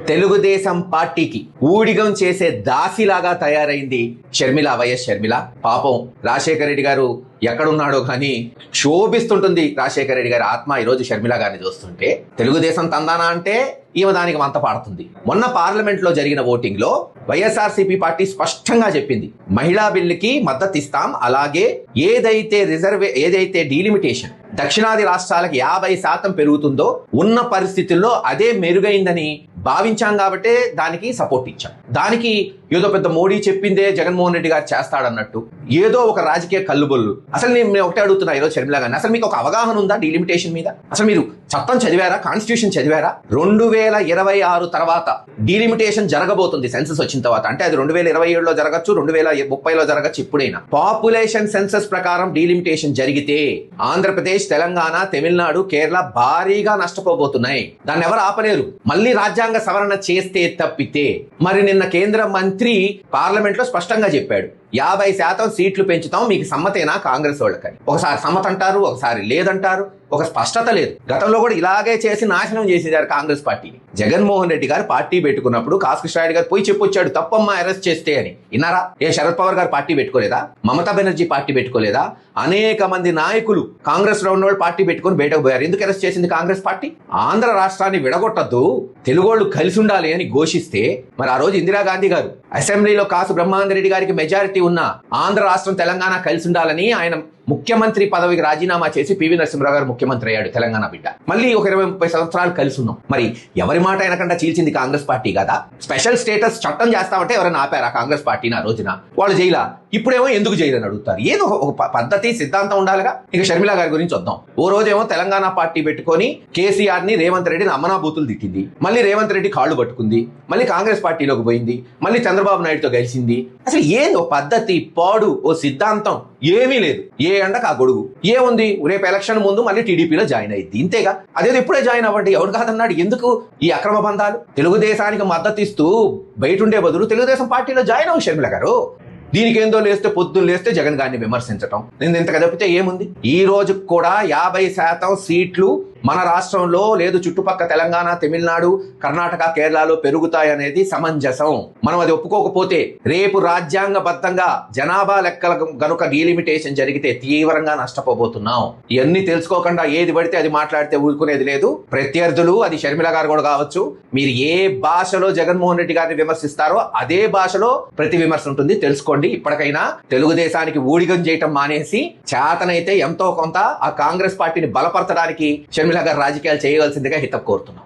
తెలుగుదేశం పార్టీకి ఊడిగం చేసే దాసిలాగా తయారైంది షర్మిల, వైఎస్ షర్మిల. పాపం రాజశేఖర రెడ్డి గారు ఎక్కడున్నాడో కానీ శోభిస్తుంటుంది రాజశేఖర రెడ్డి గారి ఆత్మ ఈరోజు షర్మిల గారిని చూస్తుంటే. తెలుగుదేశం తందానా అంటే ఈమె దానికి వంత పాడుతుంది. మొన్న పార్లమెంట్ లో జరిగిన ఓటింగ్ లో వైఎస్ఆర్సీపీ పార్టీ స్పష్టంగా చెప్పింది, మహిళా బిల్లుకి మద్దతు ఇస్తాం, అలాగే ఏదైతే డీలిమిటేషన్ దక్షిణాది రాష్ట్రాలకు 50% పెరుగుతుందో ఉన్న పరిస్థితుల్లో అదే మెరుగైందని భావించాం కాబట్టే దానికి సపోర్ట్ ఇచ్చాం. దానికి ఏదో పెద్ద మోడీ చెప్పిందే జగన్మోహన్ రెడ్డి గారు చేస్తాడన్నట్టు ఏదో ఒక రాజకీయ కల్లుబొల్లు. అసలు నేను ఒకటే అడుగుతున్నా ఈరోజు షర్మిల గారిని, అసలు మీకు ఒక అవగాహన ఉందా డీలిమిటేషన్ మీద? అసలు మీరు చట్టం చదివారా? కాన్స్టిట్యూషన్ చదివారా? 2026 తర్వాత డీలిమిటేషన్ జరగబోతుంది సెన్సస్ వచ్చిన తర్వాత. అంటే అది 2027లో జరగచ్చు, 2030లో జరగచ్చు. ఇప్పుడైనా పాపులేషన్ సెన్సస్ ప్రకారం డీలిమిటేషన్ జరిగితే ఆంధ్రప్రదేశ్, తెలంగాణ, తమిళనాడు, కేరళ భారీగా నష్టపోబోతున్నాయి. దాన్ని ఎవరు ఆపలేరు. మళ్ళీ రాజ్యాంగ సవరణ చేస్తే తప్పితే. మరి నిన్న కేంద్ర మంత్రి పార్లమెంట్ లో స్పష్టంగా చెప్పాడు, 50% సీట్లు పెంచుతాం, మీకు సమ్మతేనా కాంగ్రెస్ వాళ్ళకని. ఒకసారి సమ్మత అంటారు, ఒకసారి లేదంటారు, ఒక స్పష్టత లేదు. గతంలో కూడా ఇలాగే చేసి నాశనం చేసేదారు కాంగ్రెస్ పార్టీని. జగన్మోహన్ రెడ్డి గారు పార్టీ పెట్టుకున్నప్పుడు కృష్ణారెడ్డి గారు పోయి చెప్పొచ్చాడు, తప్పమ్మా అరెస్ట్ చేస్తే అని. విన్నారా? శరద్ పవార్ గారు పార్టీ పెట్టుకోలేదా? మమతా బెనర్జీ పార్టీ పెట్టుకోలేదా? అనేక మంది నాయకులు కాంగ్రెస్ లో ఉన్నవాళ్ళు పార్టీ పెట్టుకుని బయటకు పోయారు. ఎందుకు అరెస్ట్ చేసింది కాంగ్రెస్ పార్టీ? ఆంధ్ర రాష్ట్రాన్ని విడగొట్టద్దు, తెలుగోళ్ళు కలిసి ఉండాలి అని ఘోషిస్తే మరి ఆ రోజు ఇందిరాగాంధీ గారు అసెంబ్లీలో కాసు బ్రహ్మానందరెడ్డి గారికి మెజారిటీ ఉన్న ఆంధ్ర రాష్ట్రం, తెలంగాణ కలిసి ఉండాలని ఆయన ముఖ్యమంత్రి పదవికి రాజీనామా చేసి పివి నరసింహరావు గారు ముఖ్యమంత్రి అయ్యాడు, తెలంగాణ బిడ్డ. మళ్ళీ ఒక 20-30 సంవత్సరాలు కలిసి ఉన్నాం. మరి ఎవరి మాట అయినకుండా చీల్చింది కాంగ్రెస్ పార్టీ కదా. స్పెషల్ స్టేటస్ చట్టం చేస్తామంటే ఎవరైనా ఆపారా కాంగ్రెస్ పార్టీని ఆ రోజున? వాళ్ళు జైలా, ఇప్పుడేమో ఎందుకు జైలని అడుగుతారు. ఏదో ఒక పద్ధతి, సిద్ధాంతం ఉండాలిగా. ఇక షర్మిల గారి గురించి వద్దాం. ఓ రోజేమో తెలంగాణ పార్టీ పెట్టుకొని కేసీఆర్ ని, రేవంత్ రెడ్డిని అమ్మనాబూతులు తిట్టింది. మళ్ళీ రేవంత్ రెడ్డి కాళ్ళు పట్టుకుంది. మళ్ళీ కాంగ్రెస్ పార్టీలోకి పోయింది. మళ్ళీ చంద్రబాబు నాయుడుతో కలిసింది. అసలు ఏదో పద్ధతి, పాడు, ఓ సిద్ధాంతం ఏమీ లేదు. ఏ ఎండకు ఆ గొడుగు ఏముంది? రేపు ఎలక్షన్ ముందు మళ్ళీ టీడీపీలో జాయిన్ అయ్యింది. ఇంతేగా. అదేదో ఇప్పుడే జాయిన్ అవ్వండి, ఎవరు కాదన్నాడు? ఎందుకు ఈ అక్రమ బంధాలు? తెలుగుదేశానికి మద్దతు ఇస్తూ బయట ఉండే బదులు తెలుగుదేశం పార్టీలో జాయిన్ అవ్వు షర్మిల గారు. దీనికి ఏందో లేస్తే పొద్దున్న లేస్తే జగన్ గారిని విమర్శించటం, నేను ఇంతగా తప్పితే ఏముంది? ఈ రోజు కూడా 50% సీట్లు మన రాష్ట్రంలో లేదు, చుట్టుపక్కల తెలంగాణ, తమిళనాడు, కర్ణాటక, కేరళలో పెరుగుతాయనేది సమంజసం. మనం అది ఒప్పుకోకపోతే రేపు రాజ్యాంగబద్ధంగా జనాభా లెక్కల గనుక డీలిమిటేషన్ జరిగితే తీవ్రంగా నష్టపోబోతున్నాం. ఇవన్నీ తెలుసుకోకుండా ఏది పడితే అది మాట్లాడితే ఊరుకునేది లేదు. ప్రత్యర్థులు, అది షర్మిల గారు కూడా కావచ్చు, మీరు ఏ భాషలో జగన్మోహన్ రెడ్డి గారిని విమర్శిస్తారో అదే భాషలో ప్రతి విమర్శ ఉంటుంది. తెలుసుకోండి. ఇప్పటికైనా తెలుగుదేశానికి ఊడిగం చేయటం మానేసి చేతనైతే ఎంతో కొంత ఆ కాంగ్రెస్ పార్టీని బలపరచడానికి షర్మిల గారు రాజకీయాలు చేయవలసిందిగా హితవు కోరుతున్నాం.